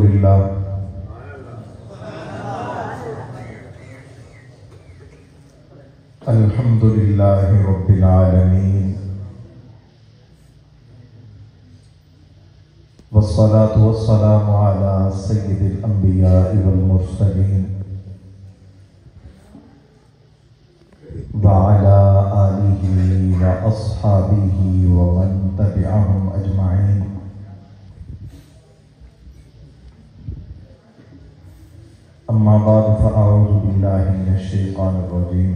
للہ الحمد للہ رب العالمین والصلاة والسلام على سید الانبیاء والمرسلین وعلى آلہ واصحابہ ومن تبعهم اجمعین اما بعد فاعوذ باللہ من الشیطان الرجیم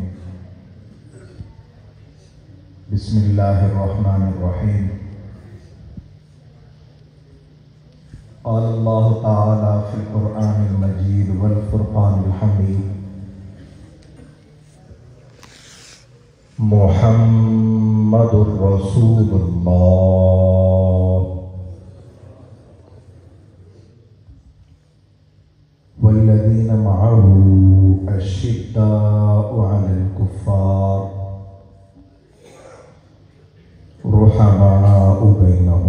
بسم اللہ الرحمن الرحیم قال اللہ تعالی فی القرآن المجید والفرقان الحمید محمد رسول اللہ والذین معه اشداء علی الکفار رحماء بینہم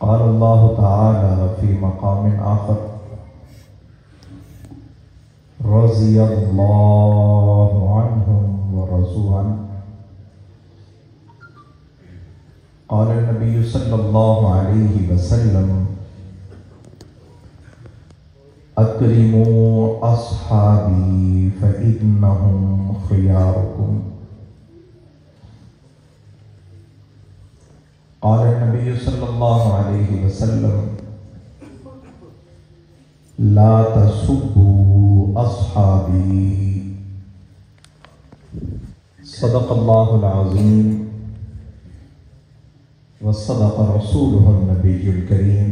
قال اللہ تعالی فی مقام آخر رضی اللہ عنہم ورضوا عنہ قال النبی صلی اللہ علیہ وسلم اکرموا اصحابی فإنہم خیارکم قال النبی صلی اللہ علیہ وسلم لا تسبوا اصحابی صدق اللہ العظیم وصدق رسوله النبی الکریم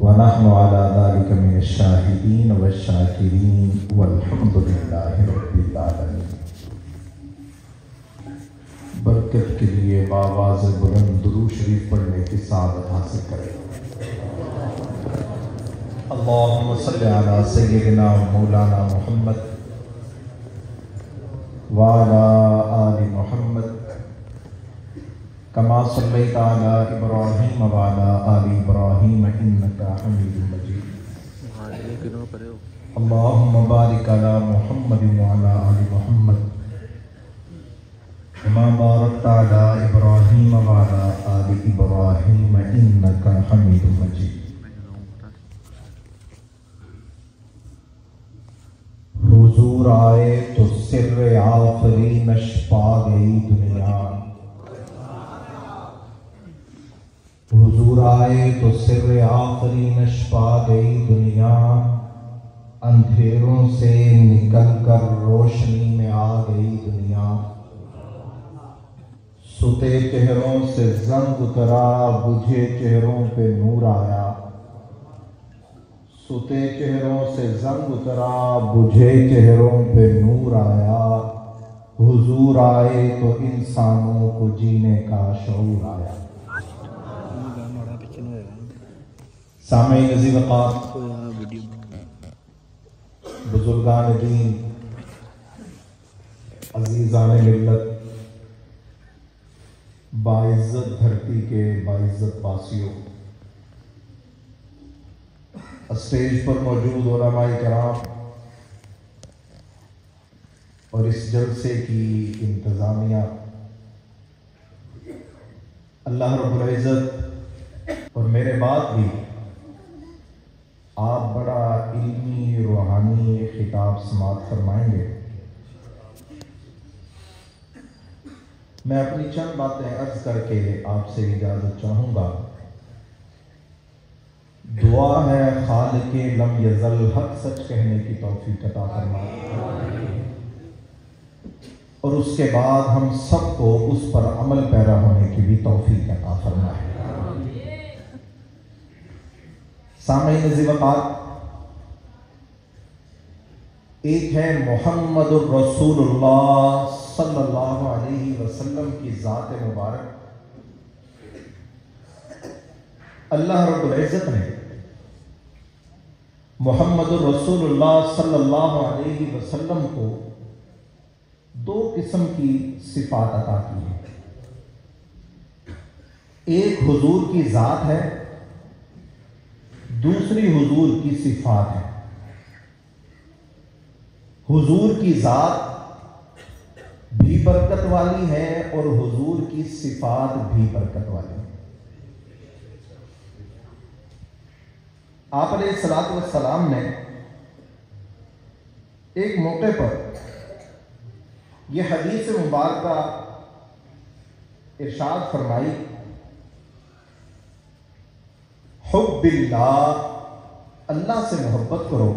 ونحن على ذلك من الشاہدین والشاکرین والحمد للہ رب العالمین۔ برکت کے لیے بآواز بلند درود شریف پڑھنے کی سعادت حاصل کریں۔ اللہم صلی علی سیدنا مولانا محمد وعلی آل محمد کما صلیت علی ابراہیم وعلی آل ابراہیم انکا حمید مجید۔ اللہم بارک علی محمد وعلی آل محمد کما بارکت علی ابراہیم وعلی آل ابراہیم انکا حمید مجید۔ حضور آئے تو سر آفرینش پا گئی دنیا، حضور آئے تو سر آفرینش پا گئی دنیا، اندھیروں سے نکل کر روشنی میں آ گئی دنیا، ستے چہروں سے زنگ اترا بجھے چہروں پہ نور آیا، ستے چہروں سے زنگ اترا بجھے چہروں پہ نور آیا، حضور آئے تو انسانوں کو جینے کا شعور آیا۔ سامعین عزیز وقار، بزرگان دین، عزیزان ملت، باعزت دھرتی کے باعزت واسیوں، اسٹیج پر موجود علماء کرام اور اس جلسے کی انتظامیہ، اللہ رب العزت اور میرے بعد بھی آپ بڑا علمی روحانی خطاب سماعت فرمائیں گے۔ میں اپنی چند باتیں عرض کر کے آپ سے اجازت چاہوں گا۔ دعا ہے خالق لم یزل حق سچ کہنے کی توفیق عطا فرمائے، اور اس کے بعد ہم سب کو اس پر عمل پیرا ہونے کی بھی توفیق عطا فرمائے۔ سامعین عزیز وقار، ایک ہے محمد الرسول اللہ صلی اللہ علیہ وسلم کی ذات مبارک۔ اللہ رب العزت نے محمد الرسول اللہ صلی اللہ علیہ وسلم کو دو قسم کی صفات عطا کی ہیں۔ ایک حضور کی ذات ہے، دوسری حضور کی صفات ہے۔ حضور کی ذات بھی برکت والی ہے اور حضور کی صفات بھی برکت والی ہے۔ آپ علیہ الصلوۃ والسلام نے ایک موقع پر یہ حدیث مبارکہ ارشاد فرمائی، حب اللہ، اللہ سے محبت کرو۔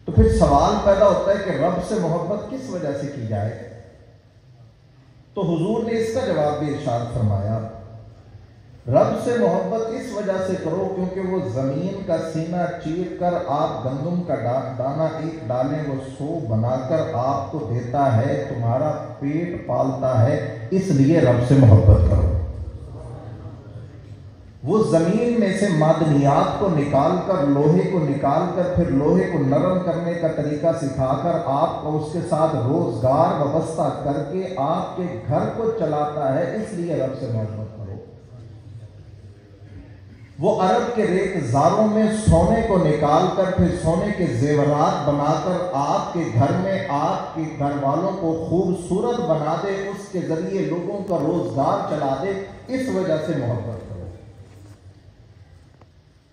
تو پھر سوال پیدا ہوتا ہے کہ رب سے محبت کس وجہ سے کی جائے؟ تو حضور نے اس کا جواب بھی ارشاد فرمایا، رب سے محبت اس وجہ سے کرو کیونکہ وہ زمین کا سینہ چیر کر آپ گندم کا دانہ ایک ڈالیں وہ 100 بنا کر آپ کو دیتا ہے، تمہارا پیٹ پالتا ہے، اس لیے رب سے محبت کرو۔ وہ زمین میں سے معدنیات کو نکال کر، لوہے کو نکال کر، پھر لوہے کو نرم کرنے کا طریقہ سکھا کر آپ کو اس کے ساتھ روزگار وابستہ کر کے آپ کے گھر کو چلاتا ہے، اس لیے رب سے محبت کرو۔ وہ عرب کے ریت زاروں میں سونے کو نکال کر پھر سونے کے زیورات بنا کر آپ کے گھر میں آپ کے گھر والوں کو خوبصورت بنا دے، اس کے ذریعے لوگوں کا روزگار چلا دے، اس وجہ سے محبت کرو۔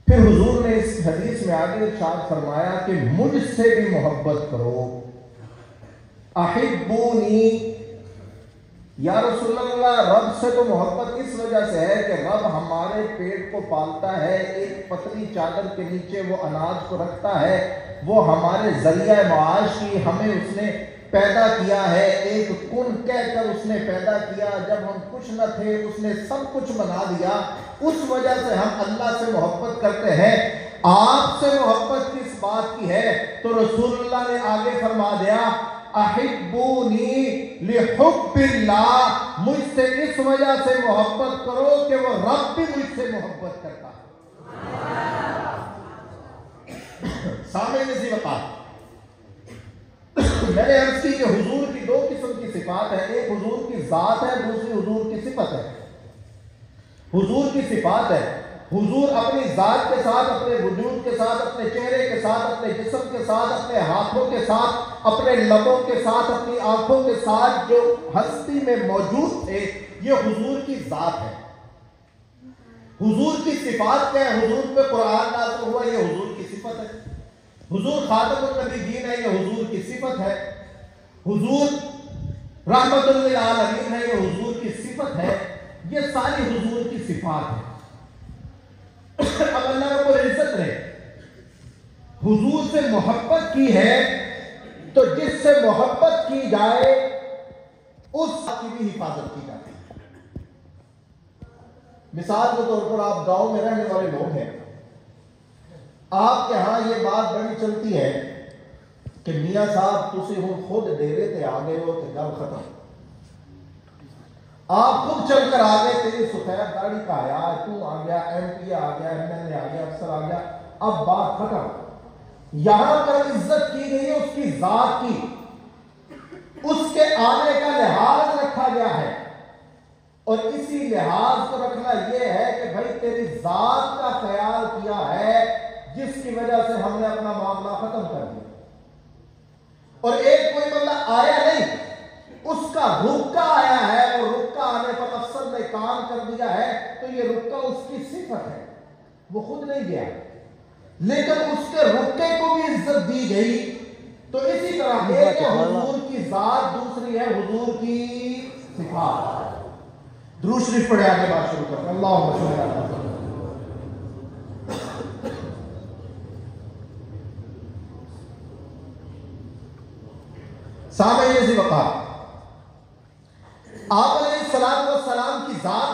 پھر حضور نے اس حدیث میں آگے ارشاد فرمایا کہ مجھ سے بھی محبت کرو، احبونی، یا رسول اللہ رب سے تو محبت اس وجہ سے ہے کہ رب ہمارے پیٹ کو پالتا ہے، ایک پتلی چادر کے نیچے وہ اناج کو رکھتا ہے، وہ ہمارے ذریعہ معاش کی، ہمیں اس نے پیدا کیا ہے، ایک کن کہہ کر اس نے پیدا کیا، جب ہم کچھ نہ تھے اس نے سب کچھ بنا دیا، اس وجہ سے ہم اللہ سے محبت کرتے ہیں۔ آپ سے محبت کس بات کی ہے؟ تو رسول اللہ نے آگے فرما دیا، احبونی لحب اللہ، مجھ سے اس وجہ سے محبت کرو کہ وہ رب بھی مجھ سے محبت کرتا ہے۔ سامنے نسی وقات میں نے عرض کی کہ حضور کی 2 قسم کی صفات ہے، ایک حضور کی ذات ہے، دوسری حضور کی صفت ہے۔ حضور کی صفات ہے، حضور اپنی ذات کے ساتھ، اپنے وجود کے ساتھ، اپنے چہرے کے ساتھ، اپنے جسم کے ساتھ، اپنے ہاتھوں کے ساتھ، اپنے لبوں کے ساتھ، اپنی آنکھوں کے ساتھ جو ہستی میں موجود تھے، یہ حضور کی ذات ہے۔ حضور کی صفات کیا ہے؟ حضور پہ قرآن نازل ہوا، یہ حضور کی صفت ہے۔ حضور خاتم النبیین ہے، یہ حضور کی صفت ہے۔ حضور رحمت للعالمین ہے، یہ حضور کی صفت ہے۔ یہ ساری حضور کی صفات ہے۔ اب اللہ رب العزت نے حضور سے محبت کی ہے، تو جس سے محبت کی جائے اس کی بھی حفاظت کی جاتی ہے۔ مثال کے طور پر آپ گاؤں میں رہنے والے لوگ ہیں، آپ کے ہاں یہ بات بڑی چلتی ہے کہ میاں صاحب تسی ہوں خود ڈیرے تے آ گئے ہو تے گل ختم، آپ خود چل کر آ گئے، تیری سفید داڑھی کا آیا، تو آ گیا، ایم پی آ گیا، ایم ایل اے آ گیا، افسر آ گیا، اب بات ختم۔ یہاں پر عزت کی گئی ہے اس کی ذات کی، اس کے آنے کا لحاظ رکھا گیا ہے، اور اسی لحاظ کو رکھنا یہ ہے کہ بھائی تیری ذات کا خیال کیا ہے، جس کی وجہ سے ہم نے اپنا معاملہ ختم کر دیا۔ اور ایک کوئی بندہ آیا نہیں، اس کا رکا آیا ہے، اور رکا آنے پر افسر نے کام کر دیا ہے، تو یہ رکا اس کی صفت ہے، وہ خود نہیں گیا، لیکن اس کے رکے کو بھی عزت دی گئی۔ تو اسی طرح ایک ہے حضور کی ذات، دوسری ہے حضور کی صفات۔ درود شریف پڑھے، آگے بات شروع کرتے ہیں۔ اللہم صل علی محمد۔ سامعین ذی وقار، آپ علیہ السلام کی ذات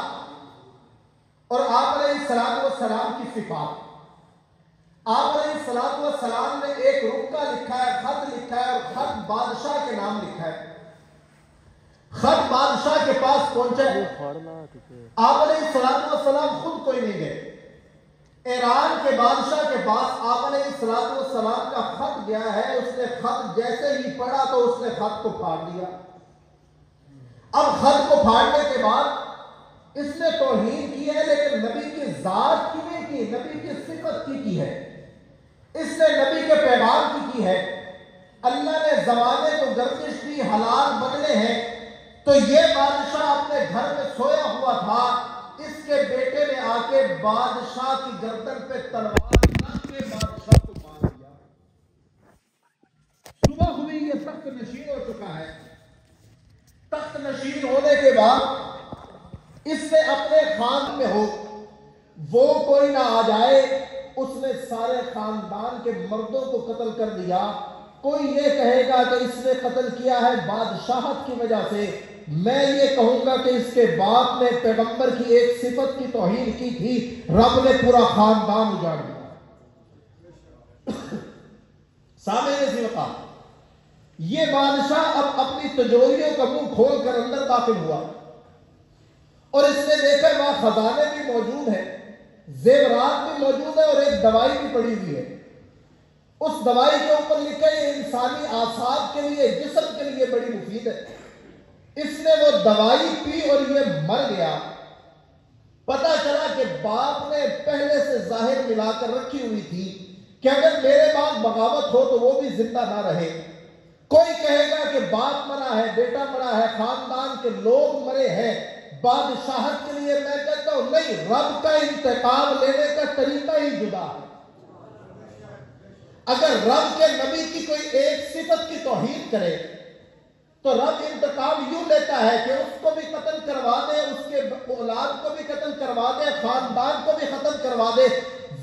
اور آپ علیہ السلام کی صفات، آپ علیہ السلام نے ایک رکا لکھا ہے، خط لکھا ہے، اور خط بادشاہ کے نام لکھا ہے، خط بادشاہ کے پاس پہنچا ہے۔ آپ علیہ السلام خود کوئی نہیں گئے، ایران کے بادشاہ کے پاس آپ علیہ السلام کا خط گیا ہے، اس نے خط جیسے ہی پڑھا تو اس نے خط کو پھاڑ دیا۔ اب خط کو پھاڑنے کے بعد اس نے توہین کی ہے لیکن نبی کی ذات کی نہیں کی، نبی کی صفت کی ہے۔ اس نے نبی کے پیغام کی ہے۔ اللہ نے زمانے کو گردش دی، حالات بدلے ہیں، تو یہ بادشاہ اپنے گھر میں سویا ہوا تھا، اس کے بیٹے نے آ کے بادشاہ کی گردن پہ تلوار رکھ کے بادشاہ کو مار دیا۔ صبح ہوئی، یہ تخت نشین ہو چکا ہے۔ تخت نشین ہونے کے بعد اس نے اپنے خان میں ہو وہ کوئی نہ آ جائے، اس نے سارے خاندان کے مردوں کو قتل کر دیا۔ کوئی یہ کہے گا کہ اس نے قتل کیا ہے بادشاہت کی وجہ سے، میں یہ کہوں گا کہ اس کے باپ نے پیغمبر کی ایک صفت کی توہین کی تھی، رب نے پورا خاندان اجاڑ دیا۔ سامعین عزیز وقار، یہ بادشاہ اب اپنی تجوریوں کا منہ کھول کر اندر داخل ہوا اور اس نے دیکھا وہاں خزانے بھی موجود ہیں، زیورات بھی موجود ہے اور ایک دوائی بھی پڑی ہوئی ہے۔ اس دوائی کے اوپر لکھا ہے یہ انسانی اعصاب کے لیے، جسم کے لیے بڑی مفید ہے۔ اس نے وہ دوائی پی اور یہ مر گیا۔ پتا چلا کہ باپ نے پہلے سے ظاہر ملا کر رکھی ہوئی تھی کہ اگر میرے بعد بغاوت ہو تو وہ بھی زندہ نہ رہے۔ کوئی کہے گا کہ باپ مرا ہے، بیٹا مرا ہے، خاندان کے لوگ مرے ہیں بادشاہت کے لیے، میں کہتا ہوں نہیں، رب کا انتقام لینے کا طریقہ ہی جدا ہے۔ اگر رب کے نبی کی کوئی ایک صفت کی توہین کرے تو رب انتقام یوں لیتا ہے کہ اس کو بھی قتل کروا دے، اس کے اولاد کو بھی قتل کروا دے، خاندان کو بھی ختم کروا دے۔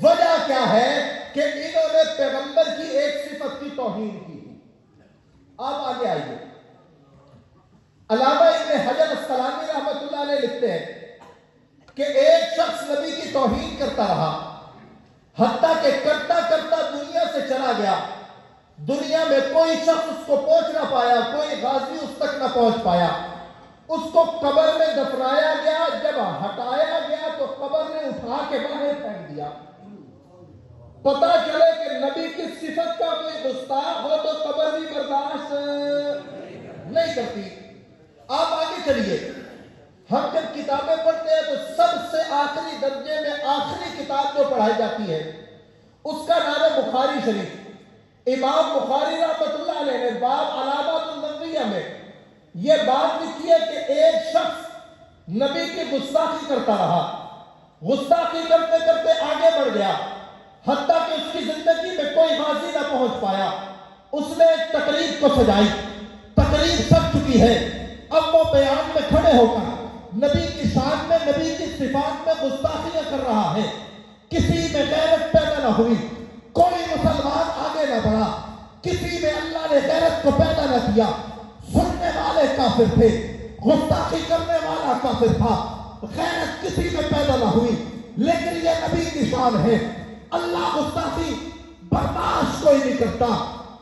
وجہ کیا ہے کہ انہوں نے پیغمبر کی ایک صفت کی توہین کی۔ آپ آگے آئیے، علامہ ابن حجر اسقلانی رحمۃ اللہ علیہ لکھتے ہیں کہ ایک شخص نبی کی توہین کرتا رہا، حتیٰ کہ کرتا کرتا دنیا سے چلا گیا۔ دنیا میں کوئی شخص اس کو پہنچ نہ پایا، کوئی غازی اس تک نہ پہنچ پایا۔ اس کو قبر میں دفنایا گیا، جب ہٹایا گیا تو قبر نے اٹھا کے باہر پھینک دیا۔ پتہ چلے کہ نبی کی صفت کا کوئی گستاخ ہو تو قبر بھی برداشت نہیں کرتی۔ آپ آگے چلیے، ہم جب کتابیں پڑھتے ہیں تو سب سے آخری درجے میں آخری کتاب جو پڑھائی جاتی ہے اس کا نام ہے بخاری شریف۔ امام بخاری رحمۃ اللہ علیہ نے باب علامات النبویہ میں یہ بات لکھی ہے کہ ایک شخص نبی کی گستاخی کرتا رہا، گستاخی کرتے کرتے آگے بڑھ گیا، حتیٰ کہ اس کی زندگی میں کوئی غازی نہ پہنچ پایا۔ اس نے ایک تقریب کو سجائی، تقریب سج چکی ہے، اب وہ بیان میں کھڑے ہو کر نبی کی شان میں، نبی کی صفات میں گستاخیاں کر رہا ہے۔ کسی میں غیرت پیدا نہ ہوئی، کوئی مسلمان آگے نہ بڑھا، کسی میں اللہ نے غیرت کو پیدا نہ کیا۔ سننے والے کافر تھے، گستاخی کرنے والا کافر تھا، غیرت کسی میں پیدا نہ ہوئی۔ لیکن یہ نبی کی شان ہے، اللہ گستاخی برداشت کوئی نہیں کرتا۔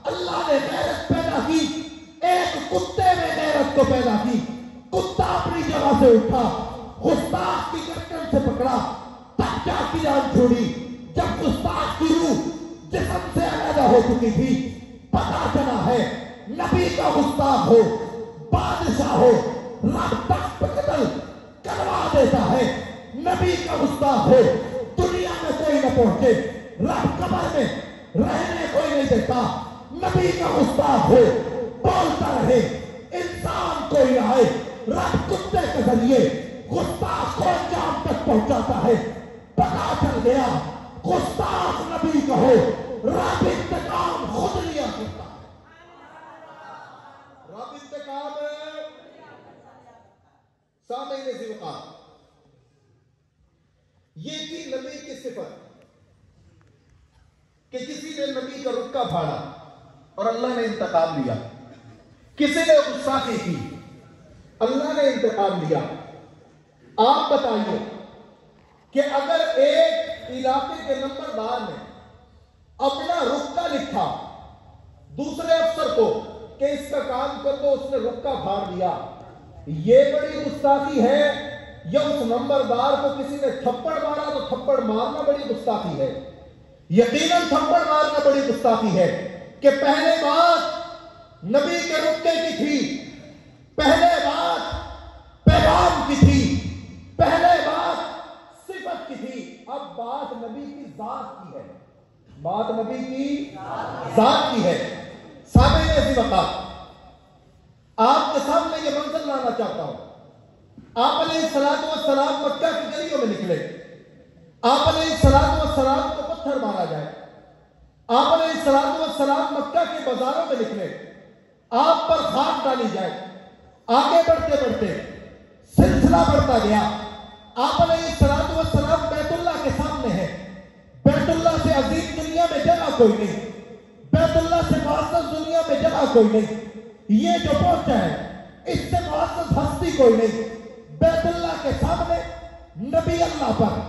اللہ نے غیرت پیدا کی، ایک کتے میں غیرت کو پیدا کی، کتا اپنی جگہ سے اٹھا، گستاخ کی گردن سے پکڑا، تب جا کی جان چھوڑی۔ جب گستاخ کی روح جسم سے علیحدہ ہو چکی تھی، پتا چلا ہے نبی کا گستاخ ہو، بادشاہ ہو، رب تخت پہ قتل کروا دیتا ہے۔ نبی کا گستاخ ہو، دنیا میں کوئی نہ پہنچے، رب قبر میں رہنے کوئی نہیں دیتا۔ نبی کا گستاخ ہو، بولتا رہے، انسان کوئی آئے، رب کتے کے ذریعے گستاخ کو انجام تک پہنچاتا ہے۔ پتا چل گیا گستاخ نبی کا ہو، رب انتقام خود لیا کرتا ہے۔ رب انتقام سامعین عزیز وقار، یہ تھی نبی کی صفت کہ کسی نے نبی کا رکا پھاڑا اور اللہ نے انتقام لیا، کسی نے گستاخی کی، اللہ نے انتقام لیا۔ آپ بتائیے کہ اگر ایک علاقے کے نمبردار نے اپنا رکا لکھا دوسرے افسر کو کہ اس کا کام کر دو، اس نے رکا پھاڑ دیا، یہ بڑی گستاخی ہے؟ یا اس نمبردار کو کسی نے تھپڑ مارا تو تھپڑ مارنا بڑی گستاخی ہے؟ یقیناً تھپڑ مارنا بڑی گستاخی ہے کہ پہلے بات نبی کے رکے کی تھی، پہلے بات پیغام کی تھی، پہلے بات نبی کی ذات کی ہے. سامنے ایسی وقت آپ کے سامنے یہ منظر لانا چاہتا ہوں. آپ علیہ الصلوۃ والسلام مکہ کی گلیوں میں نکلے. آپ علیہ الصلوۃ والسلام کو پتھر مارا جائے. آپ علیہ الصلوۃ والسلام مکہ کے بازاروں میں نکلے. آپ پر خاک ڈالی جائے. آگے بڑھتے بڑھتے سلسلہ بڑھتا گیا. آپ علیہ الصلوۃ والسلام بیت اللہ کے سامنے ہیں. بیت اللہ سے عظیم دنیا میں جگہ کوئی نہیں. بیت اللہ سے معزز دنیا میں جگہ کوئی نہیں. یہ جو پہنچا ہے اس سے معزز ہستی کوئی نہیں. بیت اللہ کے سامنے نبی اللہ پر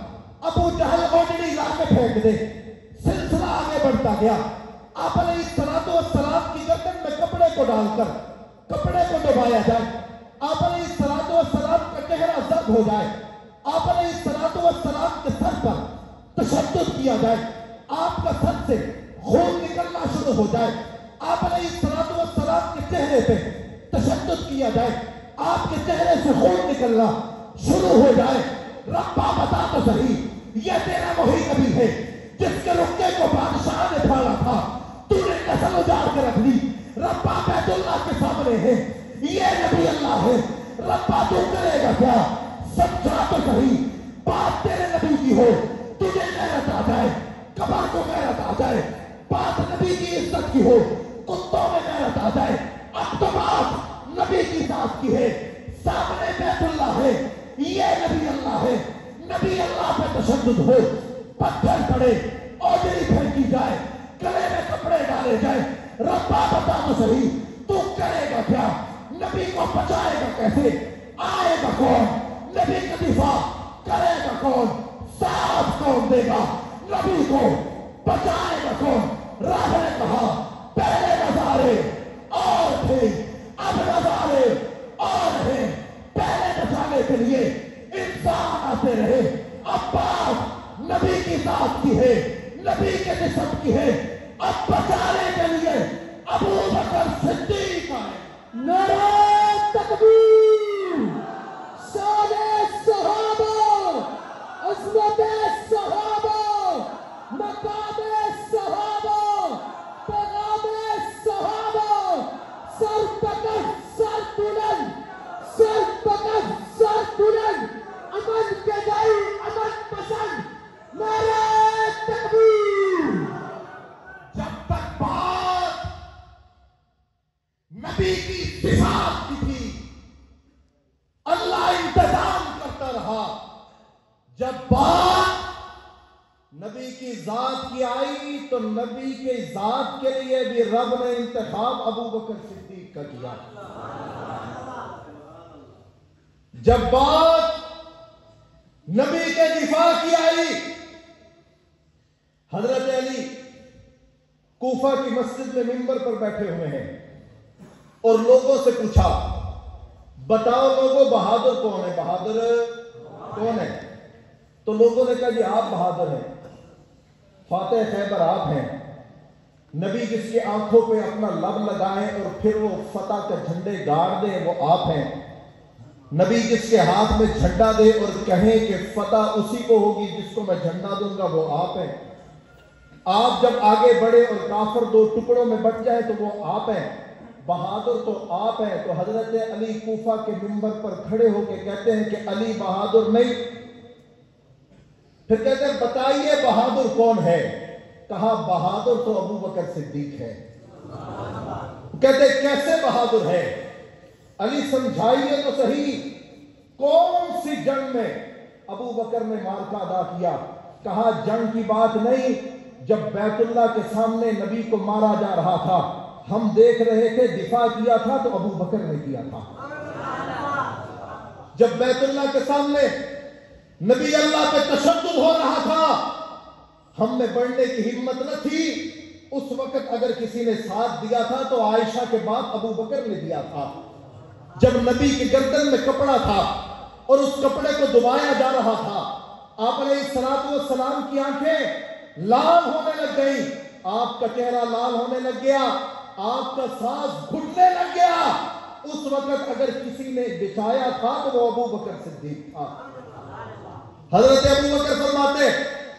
ابو جہل اوجڑی لا کے پھینک دے. سلسلہ آگے بڑھتا گیا. آپ علیہ الصلوۃ والسلام کی گردن میں کپڑے کو ڈال کر کپڑے کو دبایا جائے. آپ علیہ الصلوۃ والسلام کا چہرہ زرد ہو جائے. آپ علیہ الصلوۃ والسلام کے سر پر تشدد کیا جائے. آپ کا سر سے خون نکلنا شروع ہو جائے. آپ علیہ الصلوۃ والسلام کے چہرے پہ تشدد کیا جائے. آپ کے چہرے سے خون نکلنا شروع ہو جائے. ربا بتا تو صحیح یہ تیرا وہی نبی ہے جس کے رکے کو بادشاہ نے پھاڑا تھا. تو نے نسل اجاڑ کے رکھ لی. ربا بیت اللہ کے سامنے ہے. یہ نبی اللہ ہے. ربا تو کرے گا کیا؟ سمجھا تو صحیح بات تیرے نبی کی ہو. تجھے غیرت آ جائے. قبر کو غیرت آ جائے. بات نبی کی عزت کی ہو. کتوں میں غیرت آ جائے. اب تو بات نبی کی ذات کی ہے. سامنے بیت اللہ ہے. یہ نبی اللہ ہے. نبی اللہ پہ تشدد ہو. پتھر پڑے. اوجڑی پھینکی جائے. گلے میں کپڑے ڈالے جائے. ربا بتا تو صحیح تو کرے گا کیا؟ نبی کو بچائے گا کیسے؟ آئے گا کون؟ نبی کا دفاع کرے گا کون؟ ساتھ کون دے گا؟ نبی کو بچائے گا کون؟ رب نے کہا پہلے نظارے اور تھے اب نظارے اور ہیں. پہلے بچانے کے لیے انسان آتے رہے. اب بات نبی کی ذات کی ہے. نبی کے جسم کی ہے. اب بچانے کے لیے ابو بکر صدیق آئے. نعرہ تکبیر. شان صحابہ. عظمت صحابہ. مقام صحابہ. پیغام صحابہ. سر تکت سر بلند. سر تکت سر بلند. امن کے دائی امن پسند. نعرہ تکبیر. جب تک بات نبی کی صفات کی تھی اللہ انتظام کرتا رہا. جب بات نبی کی ذات کی آئی تو نبی کی ذات کے لیے بھی رب نے انتخاب ابو بکر صدیق کا کیا. جب بات نبی کے دفاع کی آئی حضرت علی کوفہ کی مسجد میں منبر پر بیٹھے ہوئے ہیں اور لوگوں سے پوچھا بتاؤ لوگوں بہادر کون ہے؟ بہادر کون ہے؟ تو لوگوں نے کہا جی آپ بہادر ہیں. فاتح خیبر آپ ہیں. نبی جس کی آنکھوں پہ اپنا لب لگائیں اور پھر وہ فتح کا جھنڈے گاڑ دیں وہ آپ ہیں. نبی جس کے ہاتھ میں جھنڈا دے اور کہیں کہ فتح اسی کو ہوگی جس کو میں جھنڈا دوں گا وہ آپ ہیں. آپ جب آگے بڑھے اور کافر دو ٹکڑوں میں بٹ جائے تو وہ آپ ہیں. بہادر تو آپ ہیں. تو حضرت علی کوفہ کے منبر پر کھڑے ہو کے کہتے ہیں کہ علی بہادر نہیں. پھر کہتے ہیں بتائیے بہادر کون ہے؟ کہا بہادر تو ابو بکر صدیق ہے. کہتے ہیں کیسے بہادر ہے؟ علی سمجھائیے تو صحیح کون سی جنگ میں ابو بکر نے مارکا ادا کیا؟ کہا جنگ کی بات نہیں. جب بیت اللہ کے سامنے نبی کو مارا جا رہا تھا ہم دیکھ رہے تھے دفاع کیا تھا تو ابو بکر نے کیا تھا. جب بیت اللہ کے سامنے نبی اللہ پہ تشدد ہو رہا تھا ہم میں بڑھنے کی ہمت نہ تھی. اس وقت اگر کسی نے ساتھ دیا تھا تو عائشہ کے بعد ابو بکر نے دیا تھا. جب نبی کی گردن میں کپڑا تھا اور اس کپڑے کو دبایا جا رہا تھا آپ علیہ الصلوۃ والسلام کی آنکھیں لال ہونے لگ گئی. آپ کا چہرہ لال ہونے لگ گیا. آپ کا سانس گھٹنے لگ گیا. اس وقت اگر کسی نے بچایا تھا تو وہ ابو بکر صدیق تھا. حضرت ابو بکر فرماتے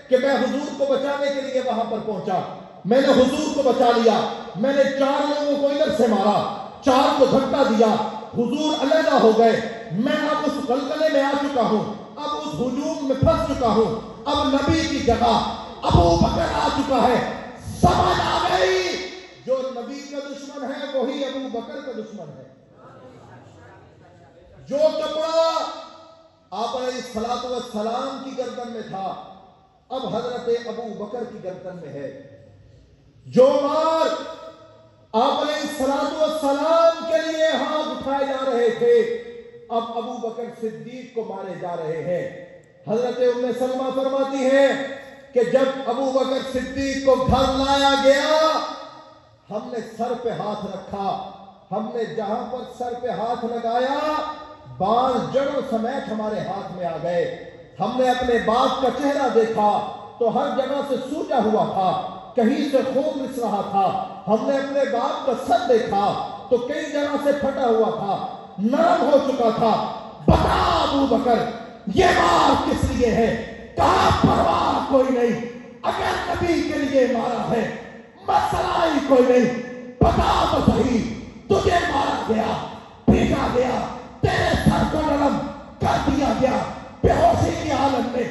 کہ میں حضور کو بچانے کے لیے وہاں پر پہنچا، میں نے حضور کو بچا لیا، میں نے 4 لوگوں کو ادھر سے مارا، 4 کو دھکا دیا، حضور علیحدہ ہو گئے، میں اب اس غلغلے میں آ چکا ہوں، اب اس ہجوم میں پھنس چکا ہوں، اب نبی کی جگہ ابو بکر آ چکا ہے۔ سمجھ آ گئی، جو نبی کا دشمن ہے وہی ابو بکر کا دشمن ہے۔ جو کپڑا آپ علیہ الصلوۃ والسلام کی گردن میں تھا اب حضرت ابو بکر کی گردن میں ہے۔ جو مار آپ علیہ الصلوۃ والسلام کے لیے ہاتھ اٹھائے جا رہے تھے اب ابو بکر صدیق کو مارے جا رہے ہیں۔ حضرت ام سلمہ فرماتی ہے کہ جب ابو بکر صدیق کو گھر لایا گیا ہم نے سر پہ ہاتھ رکھا، ہم نے جہاں پر سر پہ ہاتھ لگایا بال جڑوں سمیت ہمارے ہاتھ میں آ گئے۔ ہم نے اپنے باپ کا چہرہ دیکھا تو ہر جگہ سے سوجا ہوا تھا، کہیں سے خون رس رہا تھا۔ ہم نے اپنے باپ کا سر دیکھا تو کئی جگہ سے پھٹا ہوا تھا، نرم ہو چکا تھا۔ بتا ابو بکر یہ مار کس لیے ہے؟ کہا پرواہ کوئی نہیں، اگر نبی کے لیے مارا ہے مسئلہ ہی کوئی نہیں، بتا تو صحیح تجھے مارا گیا، پیٹا گیا، تیرے سر کو نرم کر دیا گیا، بے ہوشی کی حالت میں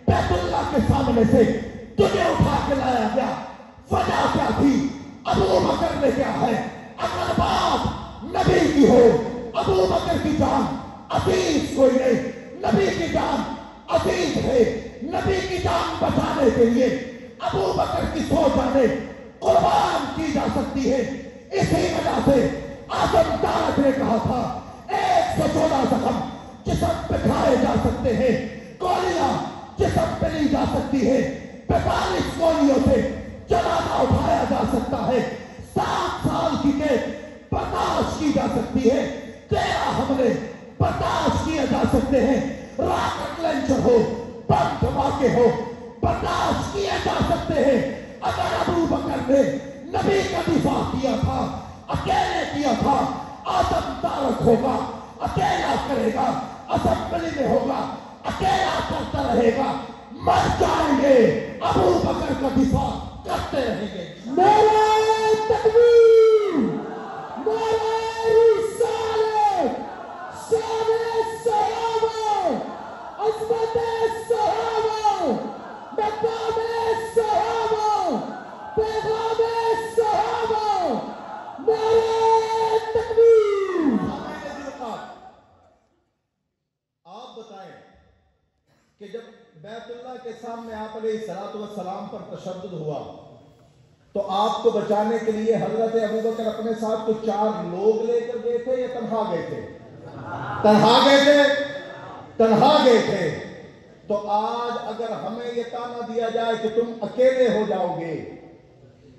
بیت اللہ کے سامنے سے تجھے اٹھا کے لایا گیا، وجہ کیا تھی؟ ابو بکر نے کیا ہے؟ اگر بات نبی کی ہو ابو بکر کی جان عزیز کوئی نہیں، نبی کی جان عزیز ہے، نبی کی جان بچانے کے لیے ابو بکر کی 100 جانیں قربان کی جا سکتی ہے۔ اسی وجہ سے اعظم تارک نے کہا تھا 114 زخم جسم پہ کھائے جا سکتے ہیں، گولیاں جسم پہ لی جا سکتی ہے، 45 گولیوں سے جنازہ اٹھایا جا سکتا ہے، 7 سال کی قید برداشت کی جا سکتی ہے، 13 حملے برداشت کیے جا سکتے ہیں، راکٹ لانچر ہو، بم دھماکے ہو برداشت کیے جا سکتے ہیں۔ اگر ابو بکر نے نبی کا دفاع کیا تھا، اکیلے کیا تھا، اعظم تارک ہوگا اکیلا کرے گا، اسمبلی میں ہوگا اکیلا کرتا رہے گا، مر جائیں گے ابو بکر کا دفاع کرتے رہیں گے۔ نعرہ تکبیر، نعرہ رسالت، شان صحابہ، عظمت صحابہ، مقام صحابہ، پیغام صحابہ، نعرہ تکبیر۔ آپ بتائیں کہ جب بیت اللہ کے سامنے آپ علیہ الصلوۃ والسلام پر تشدد ہوا تو آپ کو بچانے کے لیے حضرت ابو بکر اپنے ساتھ تو 4 لوگ لے کر گئے تھے یا تنہا گئے تھے؟ تنہا گئے تھے، تنہا گئے تھے۔ تو آج اگر ہمیں یہ تانا دیا جائے کہ تم اکیلے ہو جاؤ گے،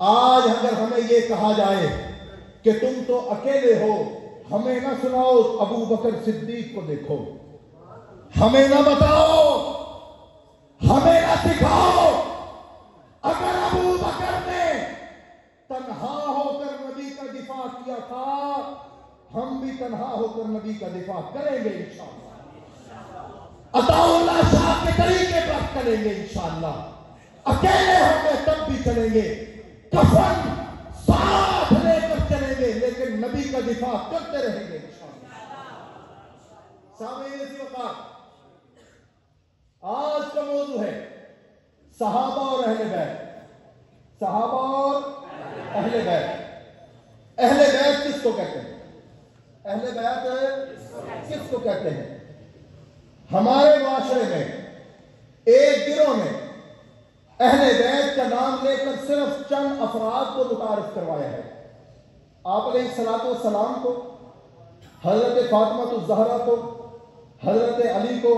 آج اگر ہمیں یہ کہا جائے کہ تم تو اکیلے ہو، ہمیں نہ سناؤ ابو بکر صدیق کو دیکھو، ہمیں نہ بتاؤ، ہمیں نہ سکھاؤ۔ اگر ابو بکر نے تنہا ہو کر نبی کا دفاع کیا تھا ہم بھی تنہا ہو کر نبی کا دفاع کریں گے انشاءاللہ، عطا اللہ شاہ کے طریقے پر کریں گے انشاءاللہ، اکیلے ہوں گے تب بھی چلیں گے، کفن ساتھ لے کر چلیں گے لیکن نبی کا دفاع کرتے رہیں گے انشاءاللہ۔ سامعین اسی وقت آج کا موضوع ہے صحابہ اور اہل بیت، صحابہ اور اہل بیت۔ اہل بیت کس کو کہتے ہیں؟ اہل بیت کس کو کہتے ہیں؟ ہمارے معاشرے میں ایک گروہ نے اہل بیت کا نام لے کر صرف چند افراد کو متعارف کروایا ہے۔ آپ علیہ الصلوۃ والسلام کو، حضرت فاطمہ الزہرا کو، حضرت علی کو،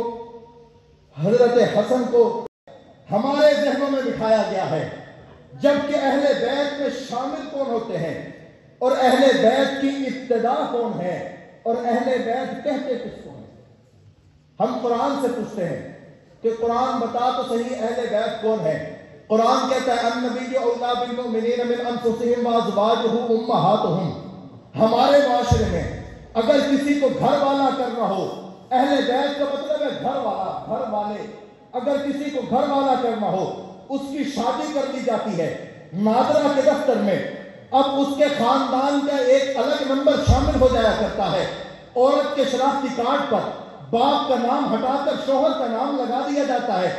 حضرت حسن کو ہمارے ذہنوں میں بٹھایا گیا ہے، جبکہ اہل بیت میں شامل کون ہوتے ہیں اور اہل بیت کی ابتدا کون ہے اور اہل بیت کہتے کس کو ہیں؟ ہم قرآن سے پوچھتے ہیں کہ قرآن بتا تو صحیح اہل بیت کون ہے؟ قرآن کہتا ہے النبی اولیٰ بالمؤمنین من انفسہم وازواجہ امہاتہم۔ ہمارے معاشرے میں اگر کسی کو گھر والا کرنا ہو، اہل بیت کا مطلب ہے گھر والا، گھر والے، اگر کسی کو گھر والا کرنا ہو اس کی شادی کر دی جاتی ہے نادرہ کے دفتر میں، اب اس کے خاندان کا ایک الگ نمبر شامل ہو جایا کرتا ہے، عورت کے شناختی کارڈ پر باپ کا نام ہٹا کر شوہر کا نام لگا دیا جاتا ہے،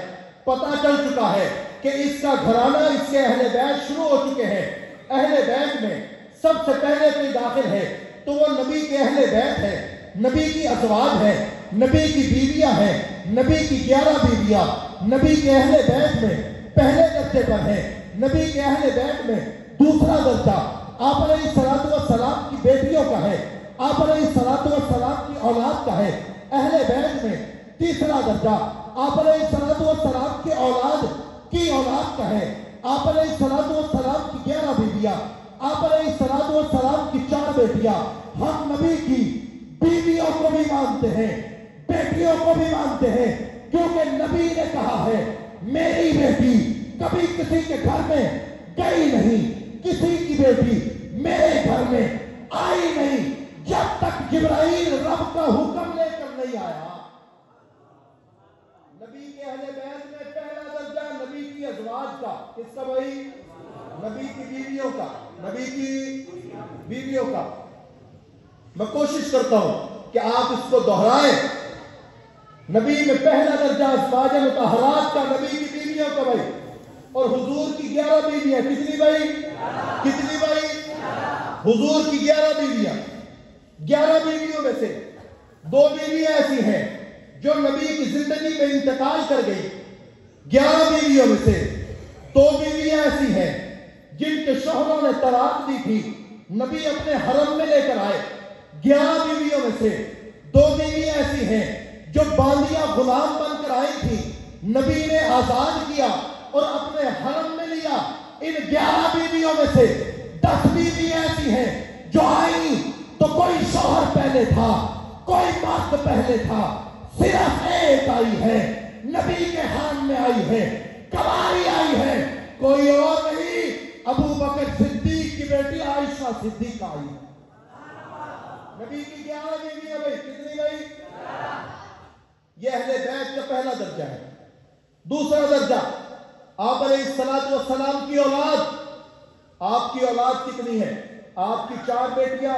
پتہ چل چکا ہے کہ اس کا گھرانہ، اس کے اہل بیت شروع ہو چکے ہیں، اہل بیت میں سب سے پہلے کوئی داخل ہے تو وہ نبی کے اہل بیت ہے، نبی کی ازواج ہے، نبی کی بیویاں ہیں، نبی کی 11 بیویاں نبی کے اہل بیت میں پہلے درجے پر ہیں، نبی کے اہل بیت میں دوسرا درجہ آپ علیہ الصلوۃ والسلام کی بیٹیوں کا ہے، آپ علیہ الصلوۃ والسلام کی اولاد کا ہے، اہل بیت میں تیسرا درجہ آپ علیہ الصلوۃ والسلام کی اولاد کا ہے، آپ علیہ الصلوۃ والسلام کی 11 بیویاں، آپ علیہ الصلوۃ والسلام کی 4 بیٹیاں۔ ہم نبی کی بیویوں کو بھی مانتے ہیں، بیٹیوں کو بھی مانتے ہیں، کیونکہ نبی نے کہا ہے میری بیٹی کبھی کسی کے گھر میں گئی نہیں، کسی کی بیٹی میرے گھر میں آئی نہیں جب تک جبرائیل رب کا حکم لے کر نہیں آیا۔ نبی کے اہل بیت میں پہلا درجہ نبی کی ازواج کا، کس کا بھائی؟ نبی کی بیویوں کا، نبی کی بیویوں کا۔ میں کوشش کرتا ہوں کہ آپ اس کو دہرائیں۔ نبی میں پہلا درجہ ازواج مطہرات کا، نبی کی بیویوں کا بھائی، اور حضور کی 11 بیویاں، کتنی بھائی؟ کتنی بھائی؟ حضور کی 11 بیویاں، 11 بیویوں میں سے 2 بیویاں ایسی ہیں جو نبی کی زندگی میں انتقال کر گئی، 11 بیویوں میں سے 2 بیویاں ایسی ہیں جن کے شوہروں نے طلاق دی تھی، نبی اپنے حرم میں لے کر آئے، 11 بیویوں میں سے 2 بیویاں ایسی ہیں جو باندیا غلام بن کر آئی تھی، نبی نے آزاد کیا اور اپنے حرم میں لیا۔ ان 11 بیویوں میں سے 10 بیویاں ایسی ہیں جو آئیں تو کوئی شوہر پہلے تھا، کوئی مرد پہلے تھا، صرف ایک آئی ہے، نبی کے حرم میں آئی ہے، کنواری آئی ہے، کوئی اور نہیں، ابو بکر صدیق کی بیٹی عائشہ صدیقہ آئی ہے۔ نبی کی 11 بیویاں بھائی، کتنی بھائی؟ یہ اہل بیت کا پہلا درجہ ہے۔ دوسرا درجہ آپ علیہ الصلوۃ والسلام کی اولاد۔ آپ کی اولاد کتنی ہے؟ آپ کی 4 بیٹیاں،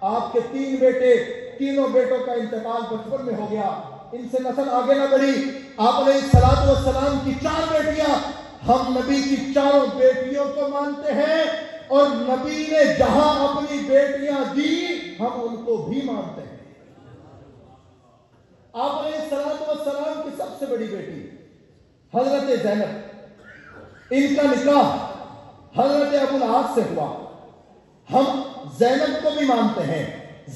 آپ کے 3 بیٹے، تینوں بیٹوں کا انتقال بچپن میں ہو گیا، ان سے نسل آگے نہ بڑھی۔ آپ علیہ الصلوۃ والسلام کی 4 بیٹیاں، ہم نبی کی 4 بیٹیوں کو مانتے ہیں، اور نبی نے جہاں اپنی بیٹیاں دی ہم ان کو بھی مانتے ہیں۔ آپ علیہ الصلوۃ والسلام کی سب سے بڑی بیٹی حضرت زینب، ان کا نکاح حضرت ابو العاص سے ہوا، ہم زینب کو بھی مانتے ہیں۔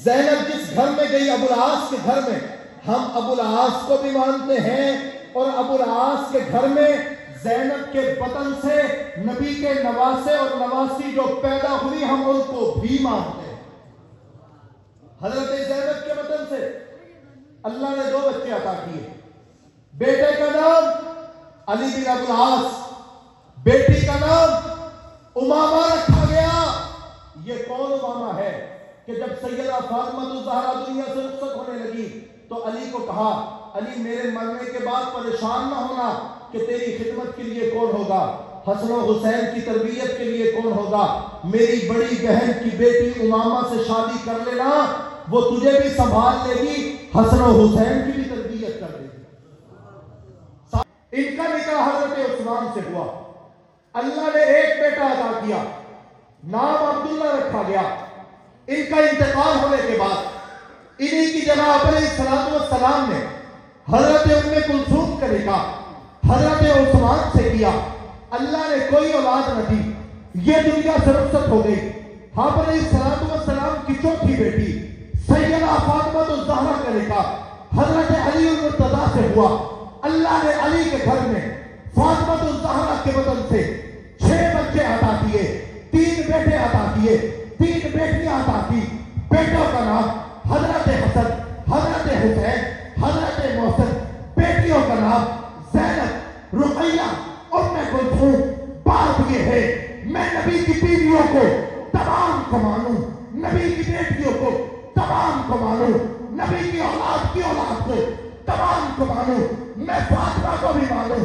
زینب جس گھر میں گئی ابو العاص کے گھر میں، ہم ابو العاص کو بھی مانتے ہیں، اور ابو العاص کے گھر میں زینب کے بطن سے نبی کے نواسے اور نواسی جو پیدا ہوئی ہم ان کو بھی مانتے ہیں۔ حضرت زینب کے بطن سے اللہ نے 2 بچے عطا کیے، بیٹے کا نام علی بن ابو العاص، بیٹی کا نام امامہ رکھا گیا۔ یہ کون امامہ ہے کہ جب سیدہ فاطمہ الزہرا دنیا سے رخصت ہونے لگی تو علی کو کہا، علی میرے مرنے کے بعد پریشان نہ ہونا کہ تیری خدمت کے لیے کون ہوگا، حسن و حسین کی تربیت کے لیے کون ہوگا، میری بڑی بہن کی بیٹی امامہ سے شادی کر لینا، وہ تجھے بھی سنبھال لے گی، حسن و حسین کی بھی تربیت کر دے گی۔ ان کا نکاح حضرت عثمان سے ہوا، اللہ نے ایک بیٹا عطا کیا، نام عبداللہ رکھا گیا۔ ان کا انتقال ہونے کے بعد انہی کی جگہ علیہ الصلوۃ والسلام نے حضرت ام کلثوم کا نکاح حضرت عثمان سے کیا، اللہ نے کوئی اولاد نہ دی، یہ دنیا سے رخصت ہو گئی۔ آپ علیہ الصلوۃ والسلام کی 4تھی بیٹی سیدہ فاطمہ الزہرا کا نکاح حضرت علی المرتضیٰ سے ہوا، اللہ نے علی کے گھر میں فاطمہ الزہرا کے بطن سے 6 بچے عطا کیے، 3 بیٹے عطا کیے، 3 بیٹیاں عطا کی۔ بیٹوں کا نام حضرت حسن، حضرت حسین، حضرت محسن، بیٹیوں کا نام زینب، رقیہ، ام کلثوم۔ بات یہ ہے میں نبی کی بیویوں کو تمام کو مانوں، نبی کی بیٹیوں کو تمام کو مانوں، نبی کی اولاد کو تمام کو مانوں، میں فاطمہ کو بھی مانوں،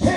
6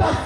10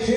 6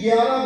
11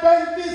35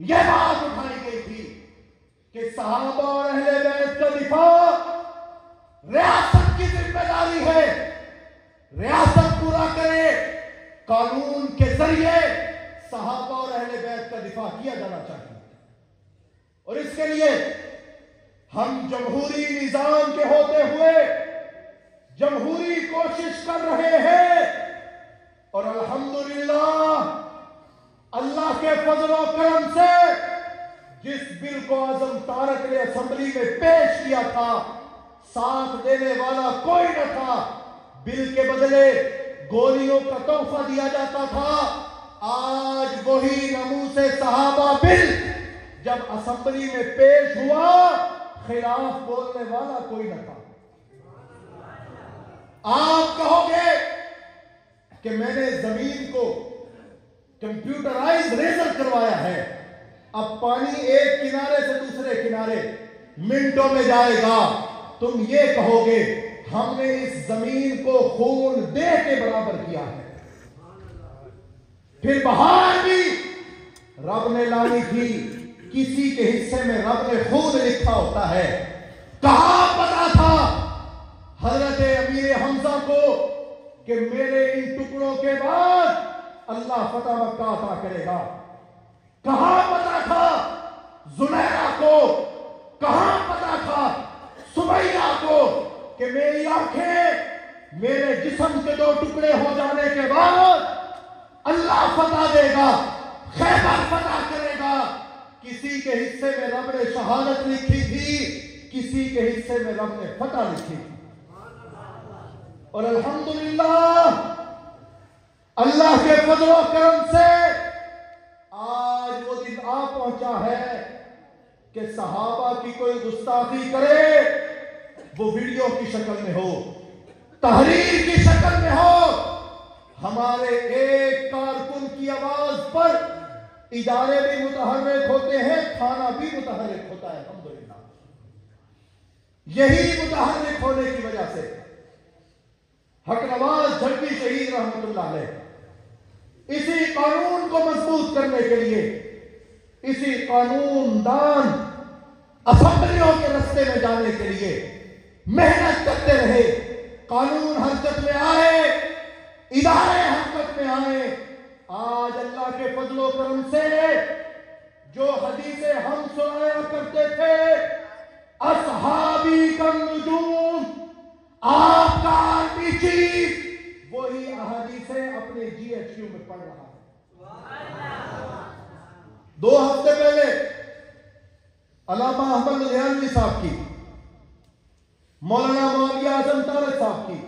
یہ بات اٹھائی گئی تھی کہ صحابہ اور اہل بیت کا دفاع ریاست کی ذمہ داری ہے، ریاست پورا کرے، قانون کے ذریعے صحابہ اور اہل بیت کا دفاع کیا جانا چاہیے، اور اس کے لیے ہم جمہوری نظام کے ہوتے ہوئے جمہوری کوشش کر رہے ہیں، اور الحمدللہ اللہ کے فضل و کرم سے جس بل کو اعظم طارق نے اسمبلی میں پیش کیا تھا ساتھ دینے والا کوئی نہ تھا، بل کے بدلے گولیوں کا تحفہ دیا جاتا تھا۔ آج وہی ناموس صحابہ بل جب اسمبلی میں پیش ہوا خلاف بولنے والا کوئی نہ تھا۔ آپ کہو گے کہ میں نے زمین کو کمپیوٹرائز ریزر کروایا ہے، اب پانی ایک کنارے سے دوسرے کنارے منٹوں میں جائے گا، تم یہ کہو گے ہم نے اس زمین کو خون دے کے برابر کیا ہے۔ پھر بہار بھی رب نے لانی تھی، کسی کے حصے میں رب نے خون لکھا ہوتا ہے۔ کہاں پتا تھا حضرت امیر حمزہ کو کہ میرے ان ٹکڑوں کے بعد اللہ فتح مکہ عطا کرے گا؟ کہاں پتا تھا زنیرہ کو، کہاں پتا تھا سمیہ کو کہ میری آنکھیں میرے جسم کے دو ٹکڑے ہو جانے کے بعد اللہ فتح دے گا، خیبر فتح کرے گا؟ کسی کے حصے میں رب نے شہادت لکھی تھی، کسی کے حصے میں رب نے فتح لکھی تھی، اور الحمدللہ اللہ کے فضل و کرم سے آج وہ دن آ پہنچا ہے کہ صحابہ کی کوئی گستاخی کرے وہ ویڈیو کی شکل میں ہو، تحریر کی شکل میں ہو، ہمارے ایک کارکن کی آواز پر ادارے بھی متحرک ہوتے ہیں، تھانہ بھی متحرک ہوتا ہے۔ الحمدللہ یہی متحرک ہونے کی وجہ سے حق نواز جھڑپی شہید رحمت اللہ علیہ اسی قانون کو مضبوط کرنے کے لیے اسی قانون دان اسمبلیوں کے رستے میں جانے کے لیے محنت کرتے رہے، قانون حرکت میں آئے، ادارے حرکت میں آئے۔ آج اللہ کے فضل و کرم سے جو حدیثیں ہم سنایا کرتے تھے اصحابی کا نجوم، آپ کا آرمی چیف وہی احادیثیں اپنے جی ایچ کیو میں پڑھ رہا ہے۔ 2 ہفتے پہلے علامہ احمد لدھیانوی صاحب کی، مولانا معاویہ اعظم طارق صاحب کی،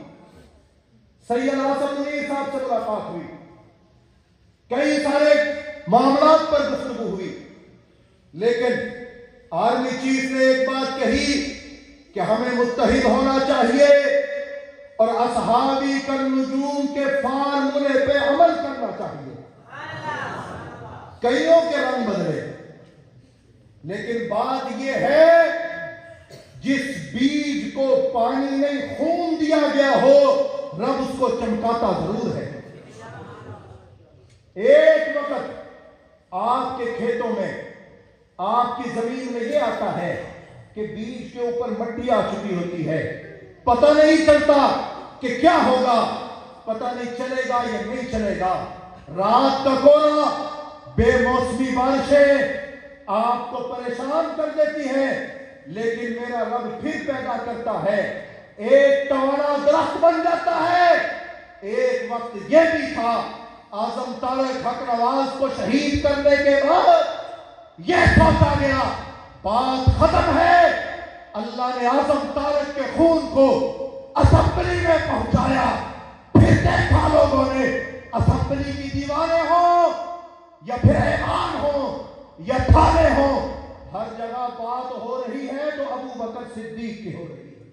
سید آصف منیر صاحب سے ملاقات ہوئی، کئی سارے معاملات پر گفتگو ہوئی، لیکن آرمی چیف نے ایک بات کہی کہ ہمیں متحد ہونا چاہیے اور اصحابی کا نجوم کے فارمولے پہ عمل کرنا چاہیے۔ کئیوں کے رنگ بدلے، لیکن بات یہ ہے جس بیج کو پانی نہیں خون دیا گیا ہو رب اس کو چمکاتا ضرور ہے۔ ایک وقت آپ کے کھیتوں میں، آپ کی زمین میں یہ آتا ہے کہ بیج کے اوپر مٹی آ چکی ہوتی ہے، پتہ نہیں چلتا کہ کیا ہوگا، پتہ نہیں چلے گا یا نہیں چلے گا۔ رات کا کوہرا، بے موسمی بارشیں آپ کو پریشان کر دیتی ہیں، لیکن میرا رب پھر پیدا کرتا ہے، ایک ٹوانا درخت بن جاتا ہے۔ ایک وقت یہ بھی تھا اعظم طارق حق نواز کو شہید کرنے کے بعد یہ سوچا گیا بات ختم ہے، اللہ نے اعظم طارق کے خون کو اسمبلی میں پہنچایا۔ پھر دیکھا لوگوں نے اسمبلی کی دیواریں ہوں یا پھر ایوان ہوں یا تھانے ہوں، ہر جگہ بات ہو رہی ہے تو ابو بکر صدیق کی ہو رہی ہے۔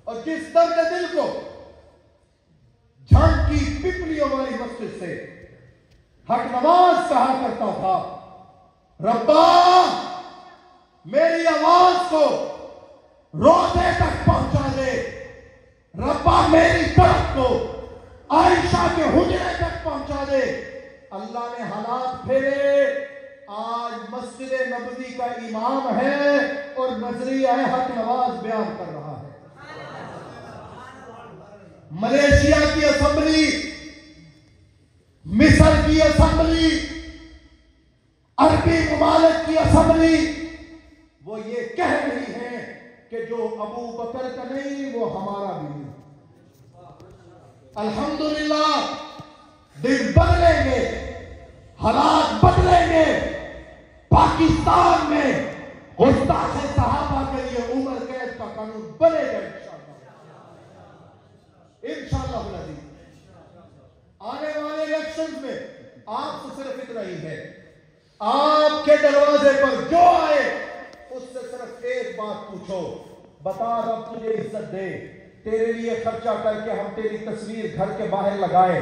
اور جس درد دل کو جھنگ کی پپلیوں والی مسجد سے حق نواز کہا کرتا تھا، ربا میری آواز کو روزے تک پہنچا دے، ربا میری طرف کو عائشہ کے حجرے تک پہنچا دے۔ اللہ نے حالات پھیرے، آج مسجد نبوی کا امام ہے اور نظریہ حق نواز بیان کر رہا ہے. ملیشیا کی اسمبلی، مصر کی اسمبلی، عربی ممالک کی اسمبلی وہ یہ کہہ رہی ہے کہ جو ابو بکر کا نہیں وہ ہمارا بھی نہیں. الحمدللہ دن بدلیں گے، حالات بدلیں گے. پاکستان میں گستاخ صحابہ کے لیے عمر قید کا قانون بنے گا انشاءاللہ العزیز. آنے والے الیکشن میں آپ سے صرف اتنا ہی ہے، آپ کے دروازے پر جو آئے اس سے صرف ایک بات پوچھو، بتا رب تجھے عزت دے، تیرے لیے خرچہ کر کے ہم تیری تصویر گھر کے باہر لگائے،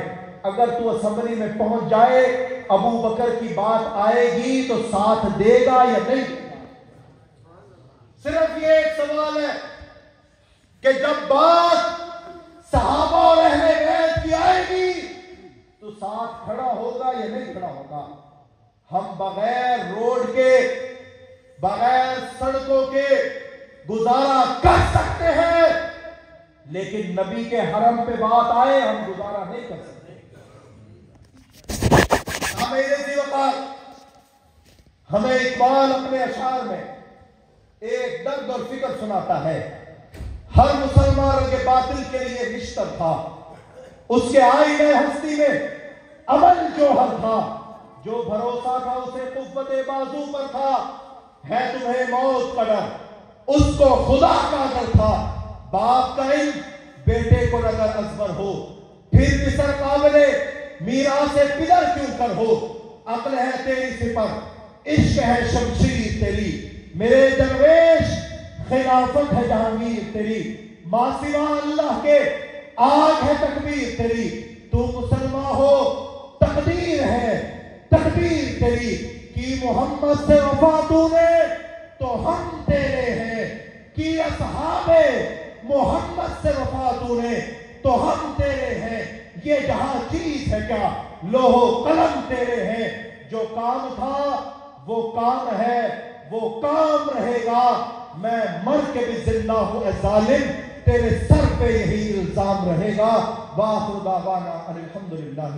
اگر تو اسمبلی میں پہنچ جائے ابو بکر کی بات آئے گی تو ساتھ دے گا یا نہیں؟ صرف یہ ایک سوال ہے کہ جب بات صحابہ اور اہل بیت کی آئے گی تو ساتھ کھڑا ہوگا یا نہیں کھڑا ہوگا؟ ہم بغیر روڈ کے، بغیر سڑکوں کے گزارا کر سکتے ہیں، لیکن نبی کے حرم پہ بات آئے ہم گزارا نہیں کر سکتے. ہمیں اقبال اپنے اشعار میں ایک درد اور فکر سناتا ہے. ہر مسلمان کے باطل کے لیے نشتر تھا، اس کے آئینے ہستی میں عمل جوہر تھا، جو بھروسہ تھا اسے قوت بازو پر تھا. ہے تمہیں موت کا ڈر، اس کو خدا کا ڈر تھا. باپ کا علم بیٹے کو نظر ازبر ہو، پھر مصر قابلے میراث پدر کیوں کر ہو. عقل ہے تیری سپر، عشق ہے شمشیر تیری، میرے درویش خلافت ہے جہانگیر تیری. ماں سوا اللہ کے آگ ہے تکبیر تیری، تو مسلمان ہو تقدیر ہے تقدیر تیری. کی محمد سے وفا تو نے تو ہم تیرے ہیں، کی اصحاب محمد سے وفا تو نے تو ہم تیرے ہیں. یہ جہاں چیز ہے کیا لوح و قلم تیرے ہیں. جو کام تھا وہ کام ہے وہ کام رہے گا. میں مر کے بھی زندہ ہوں اے ظالم، تیرے سر پہ یہی الزام رہے گا. وآخر دعوانا الحمدللہ.